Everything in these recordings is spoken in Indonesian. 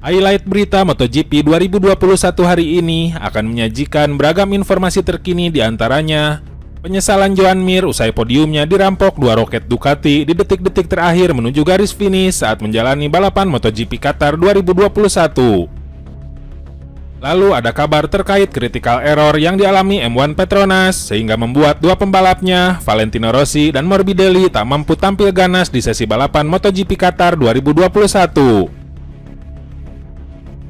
Highlight berita MotoGP 2021 hari ini akan menyajikan beragam informasi terkini, di antaranya penyesalan Joan Mir usai podiumnya dirampok dua roket Ducati di detik-detik terakhir menuju garis finish saat menjalani balapan MotoGP Qatar 2021. Lalu ada kabar terkait critical error yang dialami M1 Petronas sehingga membuat dua pembalapnya, Valentino Rossi dan Morbidelli, tak mampu tampil ganas di sesi balapan MotoGP Qatar 2021.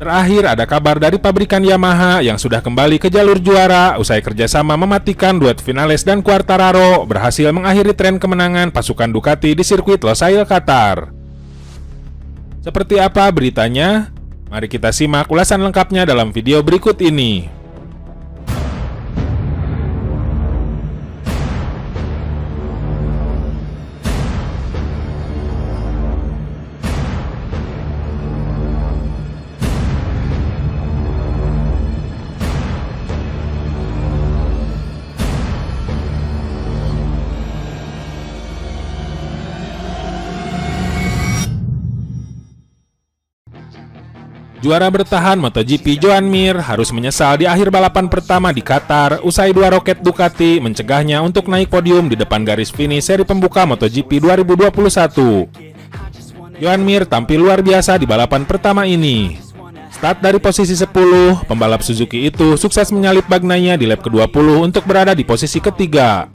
Terakhir ada kabar dari pabrikan Yamaha yang sudah kembali ke jalur juara usai kerjasama mematikan duet Vinales dan Quartararo berhasil mengakhiri tren kemenangan pasukan Ducati di sirkuit Losail Qatar. Seperti apa beritanya? Mari kita simak ulasan lengkapnya dalam video berikut ini. Juara bertahan MotoGP Joan Mir harus menyesal di akhir balapan pertama di Qatar usai dua roket Ducati mencegahnya untuk naik podium di depan garis finish seri pembuka MotoGP 2021. Joan Mir tampil luar biasa di balapan pertama ini. Start dari posisi 10, pembalap Suzuki itu sukses menyalip Bagnaia di lap ke-20 untuk berada di posisi ketiga.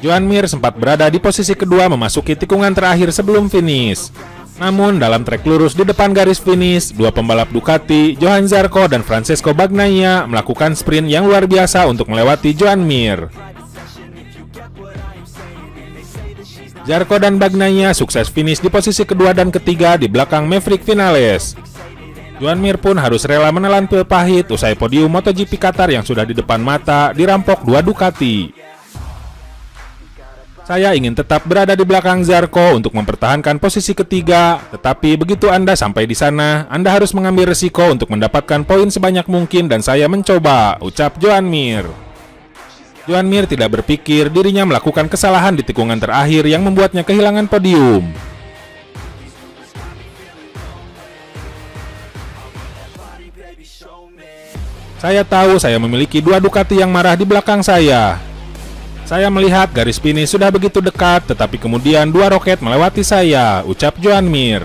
Joan Mir sempat berada di posisi kedua memasuki tikungan terakhir sebelum finish. Namun dalam trek lurus di depan garis finish, dua pembalap Ducati, Johan Zarco dan Francesco Bagnaia, melakukan sprint yang luar biasa untuk melewati Joan Mir. Zarco dan Bagnaia sukses finish di posisi kedua dan ketiga di belakang Maverick Vinales. Joan Mir pun harus rela menelan pil pahit usai podium MotoGP Qatar yang sudah di depan mata dirampok dua Ducati. Saya ingin tetap berada di belakang Zarco untuk mempertahankan posisi ketiga, tetapi begitu Anda sampai di sana, Anda harus mengambil resiko untuk mendapatkan poin sebanyak mungkin dan saya mencoba, ucap Joan Mir. Joan Mir tidak berpikir dirinya melakukan kesalahan di tikungan terakhir yang membuatnya kehilangan podium. Saya tahu saya memiliki dua Ducati yang marah di belakang saya. Saya melihat garis finish sudah begitu dekat, tetapi kemudian dua roket melewati saya, ucap Joan Mir.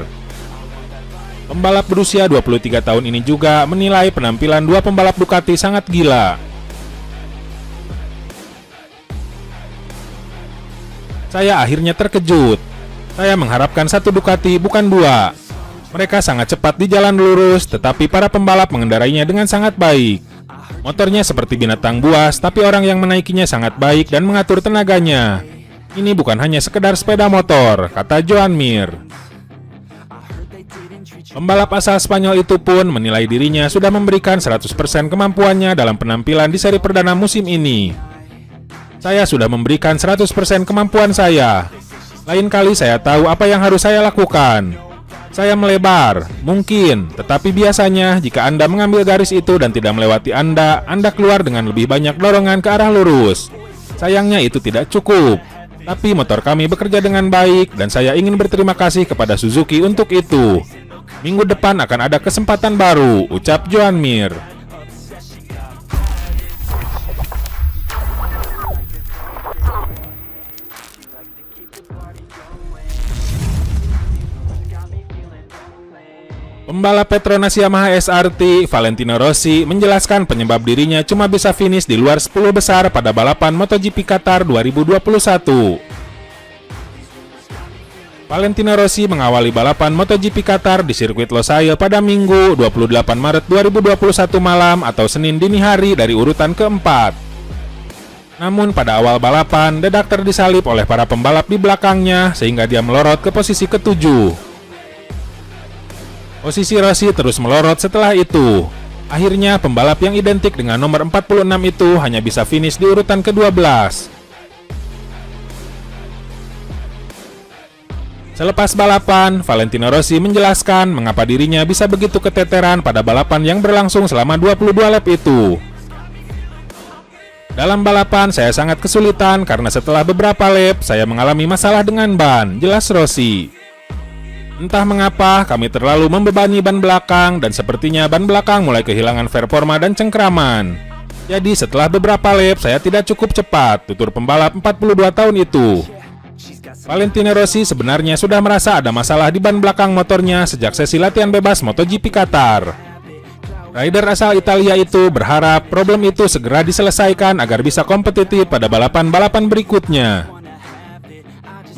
Pembalap berusia 23 tahun ini juga menilai penampilan dua pembalap Ducati sangat gila. Saya akhirnya terkejut. Saya mengharapkan satu Ducati, bukan dua. Mereka sangat cepat di jalan lurus, tetapi para pembalap mengendarainya dengan sangat baik. Motornya seperti binatang buas, tapi orang yang menaikinya sangat baik dan mengatur tenaganya. Ini bukan hanya sekedar sepeda motor, kata Joan Mir. Pembalap asal Spanyol itu pun menilai dirinya sudah memberikan 100% kemampuannya dalam penampilan di seri perdana musim ini. Saya sudah memberikan 100% kemampuan saya. Lain kali saya tahu apa yang harus saya lakukan. Saya melebar, mungkin, tetapi biasanya jika Anda mengambil garis itu dan tidak melewati Anda keluar dengan lebih banyak dorongan ke arah lurus. Sayangnya itu tidak cukup, tapi motor kami bekerja dengan baik dan saya ingin berterima kasih kepada Suzuki untuk itu. Minggu depan akan ada kesempatan baru, ucap Joan Mir. Pembalap Petronas Yamaha SRT, Valentino Rossi, menjelaskan penyebab dirinya cuma bisa finish di luar 10 besar pada balapan MotoGP Qatar 2021. Valentino Rossi mengawali balapan MotoGP Qatar di sirkuit Losail pada Minggu 28 Maret 2021 malam atau Senin dini hari dari urutan keempat. Namun pada awal balapan, dedak terdisalip oleh para pembalap di belakangnya sehingga dia melorot ke posisi ketujuh. Posisi Rossi terus melorot setelah itu. Akhirnya pembalap yang identik dengan nomor 46 itu hanya bisa finish di urutan ke-12. Selepas balapan, Valentino Rossi menjelaskan mengapa dirinya bisa begitu keteteran pada balapan yang berlangsung selama 22 lap itu. Dalam balapan saya sangat kesulitan karena setelah beberapa lap saya mengalami masalah dengan ban, jelas Rossi. Entah mengapa, kami terlalu membebani ban belakang dan sepertinya ban belakang mulai kehilangan performa dan cengkraman. Jadi setelah beberapa lap, saya tidak cukup cepat, tutur pembalap 42 tahun itu. Valentino Rossi sebenarnya sudah merasa ada masalah di ban belakang motornya sejak sesi latihan bebas MotoGP Qatar. Rider asal Italia itu berharap problem itu segera diselesaikan agar bisa kompetitif pada balapan-balapan berikutnya.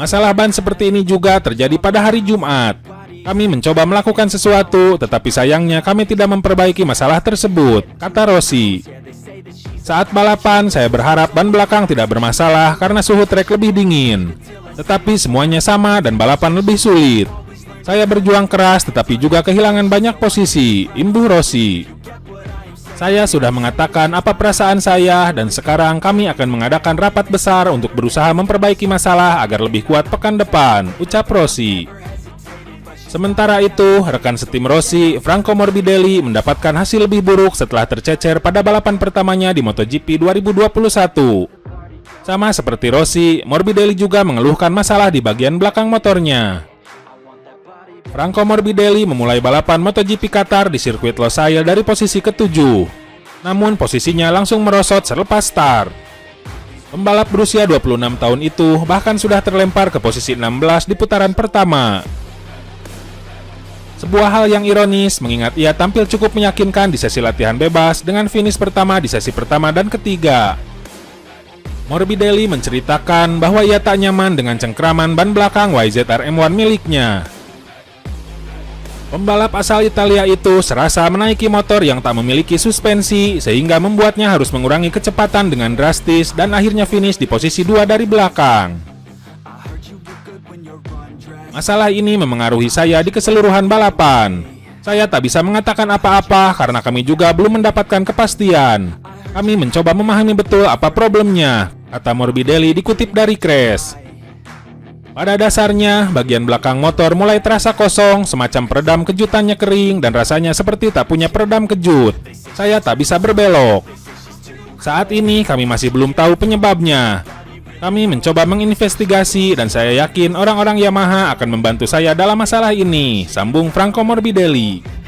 Masalah ban seperti ini juga terjadi pada hari Jumat. Kami mencoba melakukan sesuatu, tetapi sayangnya kami tidak memperbaiki masalah tersebut, kata Rossi. Saat balapan, saya berharap ban belakang tidak bermasalah karena suhu trek lebih dingin. Tetapi semuanya sama dan balapan lebih sulit. Saya berjuang keras tetapi juga kehilangan banyak posisi, imbuh Rossi. Saya sudah mengatakan apa perasaan saya dan sekarang kami akan mengadakan rapat besar untuk berusaha memperbaiki masalah agar lebih kuat pekan depan, ucap Rossi. Sementara itu, rekan setim Rossi, Franco Morbidelli mendapatkan hasil lebih buruk setelah tercecer pada balapan pertamanya di MotoGP 2021. Sama seperti Rossi, Morbidelli juga mengeluhkan masalah di bagian belakang motornya. Franco Morbidelli memulai balapan MotoGP Qatar di sirkuit Losail dari posisi ke-7. Namun posisinya langsung merosot selepas start. Pembalap berusia 26 tahun itu bahkan sudah terlempar ke posisi 16 di putaran pertama. Sebuah hal yang ironis mengingat ia tampil cukup meyakinkan di sesi latihan bebas dengan finish pertama di sesi pertama dan ketiga. Morbidelli menceritakan bahwa ia tak nyaman dengan cengkraman ban belakang YZR M1 miliknya. Pembalap asal Italia itu serasa menaiki motor yang tak memiliki suspensi sehingga membuatnya harus mengurangi kecepatan dengan drastis dan akhirnya finish di posisi 2 dari belakang. Masalah ini memengaruhi saya di keseluruhan balapan. Saya tak bisa mengatakan apa-apa karena kami juga belum mendapatkan kepastian. Kami mencoba memahami betul apa problemnya, kata Morbidelli dikutip dari Crash. Pada dasarnya, bagian belakang motor mulai terasa kosong, semacam peredam kejutannya kering dan rasanya seperti tak punya peredam kejut. Saya tak bisa berbelok. Saat ini kami masih belum tahu penyebabnya. Kami mencoba menginvestigasi dan saya yakin orang-orang Yamaha akan membantu saya dalam masalah ini, sambung Franco Morbidelli.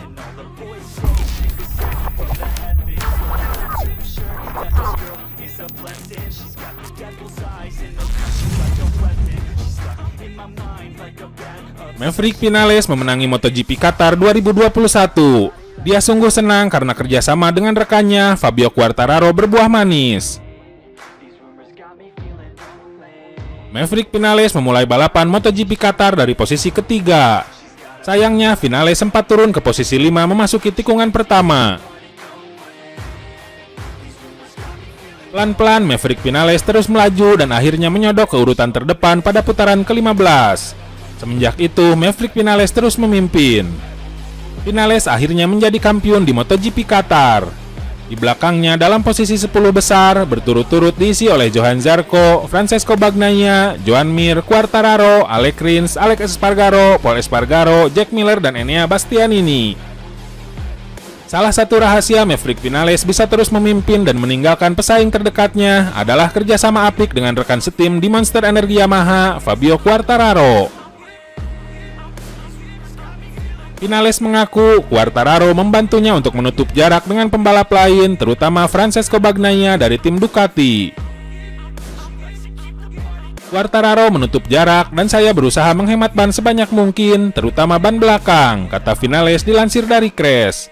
Maverick Vinales memenangi MotoGP Qatar 2021. Dia sungguh senang karena kerjasama dengan rekannya Fabio Quartararo berbuah manis. Maverick Vinales memulai balapan MotoGP Qatar dari posisi ketiga. Sayangnya Vinales sempat turun ke posisi 5 memasuki tikungan pertama. Pelan-pelan Maverick Vinales terus melaju dan akhirnya menyodok ke urutan terdepan pada putaran ke-15. Semenjak itu, Maverick Vinales terus memimpin. Vinales akhirnya menjadi kampiun di MotoGP Qatar. Di belakangnya dalam posisi 10 besar, berturut-turut diisi oleh Johann Zarco, Francesco Bagnaia, Joan Mir, Quartararo, Alex Rins, Alex Espargaro, Paul Espargaro, Jack Miller, dan Enea Bastianini. Salah satu rahasia Maverick Vinales bisa terus memimpin dan meninggalkan pesaing terdekatnya adalah kerjasama apik dengan rekan setim di Monster Energy Yamaha, Fabio Quartararo. Vinales mengaku Quartararo membantunya untuk menutup jarak dengan pembalap lain, terutama Francesco Bagnaia dari tim Ducati. Quartararo menutup jarak dan saya berusaha menghemat ban sebanyak mungkin, terutama ban belakang, kata Vinales dilansir dari Crash.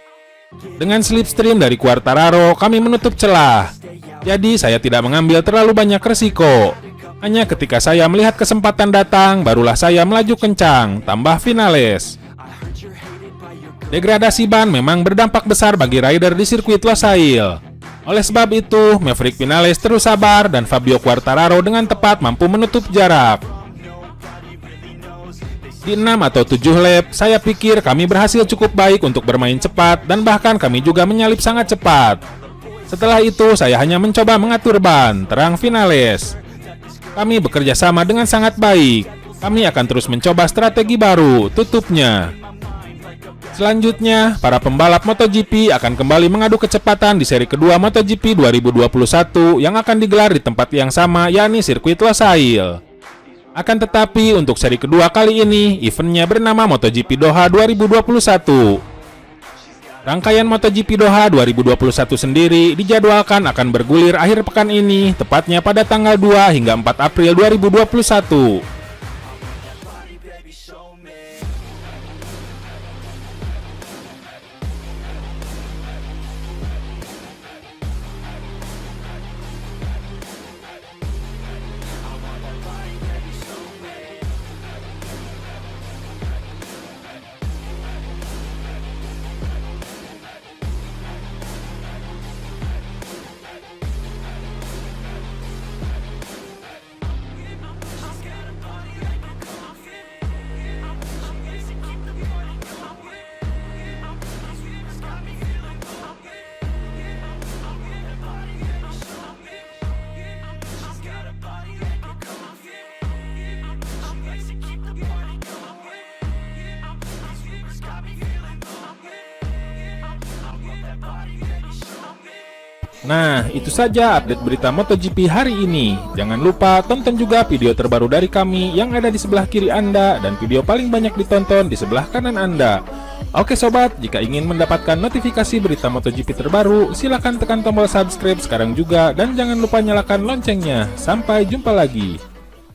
Dengan slipstream dari Quartararo, kami menutup celah. Jadi saya tidak mengambil terlalu banyak resiko. Hanya ketika saya melihat kesempatan datang, barulah saya melaju kencang, tambah Vinales. Degradasi ban memang berdampak besar bagi rider di sirkuit Losail. Oleh sebab itu, Maverick Vinales terus sabar dan Fabio Quartararo dengan tepat mampu menutup jarak. Di 6 atau 7 lap, saya pikir kami berhasil cukup baik untuk bermain cepat dan bahkan kami juga menyalip sangat cepat. Setelah itu, saya hanya mencoba mengatur ban, terang Vinales. Kami bekerja sama dengan sangat baik. Kami akan terus mencoba strategi baru, tutupnya. Selanjutnya, para pembalap MotoGP akan kembali mengadu kecepatan di seri kedua MotoGP 2021 yang akan digelar di tempat yang sama, yakni sirkuit Losail. Akan tetapi untuk seri kedua kali ini, eventnya bernama MotoGP Doha 2021. Rangkaian MotoGP Doha 2021 sendiri dijadwalkan akan bergulir akhir pekan ini, tepatnya pada tanggal 2 hingga 4 April 2021. Nah, itu saja update berita MotoGP hari ini. Jangan lupa tonton juga video terbaru dari kami yang ada di sebelah kiri Anda dan video paling banyak ditonton di sebelah kanan Anda. Oke sobat, jika ingin mendapatkan notifikasi berita MotoGP terbaru, silakan tekan tombol subscribe sekarang juga dan jangan lupa nyalakan loncengnya. Sampai jumpa lagi.